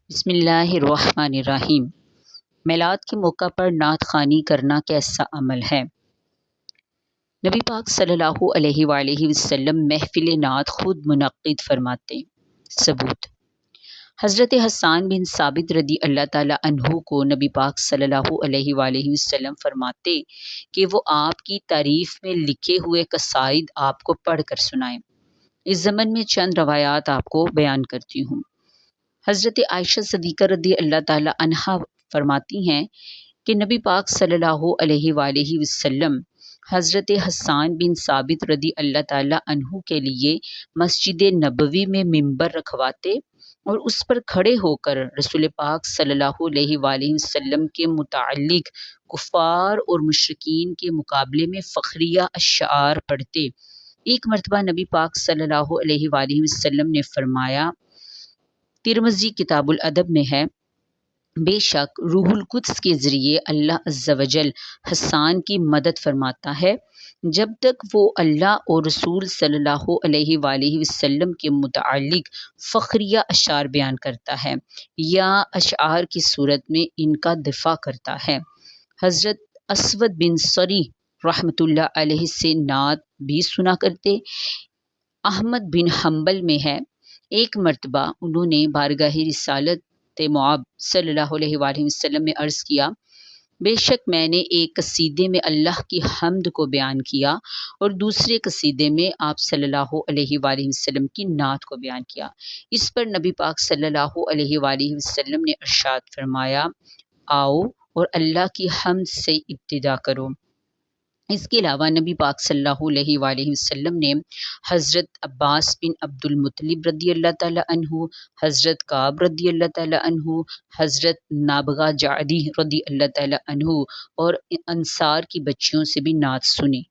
بسم اللہ الرحمن الرحیم۔ میلاد کے موقع پر نعت خوانی کرنا کیسا عمل ہے؟ نبی پاک صلی اللہ علیہ وآلہ وسلم محفل نعت خود منعقد فرماتے۔ ثبوت: حضرت حسان بن ثابت رضی اللہ تعالیٰ عنہ کو نبی پاک صلی اللہ علیہ وآلہ وسلم فرماتے کہ وہ آپ کی تعریف میں لکھے ہوئے قصائد آپ کو پڑھ کر سنائیں۔ اس ضمن میں چند روایات آپ کو بیان کرتی ہوں۔ حضرت عائشہ صدیقہ رضی اللہ تعالیٰ عنہا فرماتی ہیں کہ نبی پاک صلی اللہ علیہ وآلہ وسلم حضرت حسان بن ثابت رضی اللہ تعالیٰ عنہ کے لیے مسجد نبوی میں ممبر رکھواتے اور اس پر کھڑے ہو کر رسول پاک صلی اللہ علیہ وآلہ وسلم کے متعلق کفار اور مشرکین کے مقابلے میں فخریہ اشعار پڑھتے۔ ایک مرتبہ نبی پاک صلی اللہ علیہ وآلہ وسلم نے فرمایا، ترمذی کتاب الادب میں ہے، بے شک روح القدس کے ذریعے اللہ عز و جل حسان کی مدد فرماتا ہے جب تک وہ اللہ اور رسول صلی اللہ علیہ وآلہ وسلم کے متعلق فخریہ اشعار بیان کرتا ہے یا اشعار کی صورت میں ان کا دفاع کرتا ہے۔ حضرت اسود بن صری رحمۃ اللہ علیہ سے نعت بھی سنا کرتے۔ احمد بن حنبل میں ہے، ایک مرتبہ انہوں نے بارگاہ رسالت مآب صلی اللہ علیہ وآلہ وسلم میں عرض کیا، بے شک میں نے ایک قصیدے میں اللہ کی حمد کو بیان کیا اور دوسرے قصیدے میں آپ صلی اللہ علیہ وآلہ وسلم کی نعت کو بیان کیا۔ اس پر نبی پاک صلی اللہ علیہ وآلہ وسلم نے ارشاد فرمایا، آؤ اور اللہ کی حمد سے ابتدا کرو۔ اس کے علاوہ نبی پاک صلی اللہ علیہ وآلہ وسلم نے حضرت عباس بن عبد المطلب رضی اللہ تعالیٰ عنہ، حضرت کعب رضی اللہ تعالیٰ عنہ، حضرت نابغہ جعدی رضی اللہ تعالیٰ عنہ اور انصار کی بچیوں سے بھی نعت سنی۔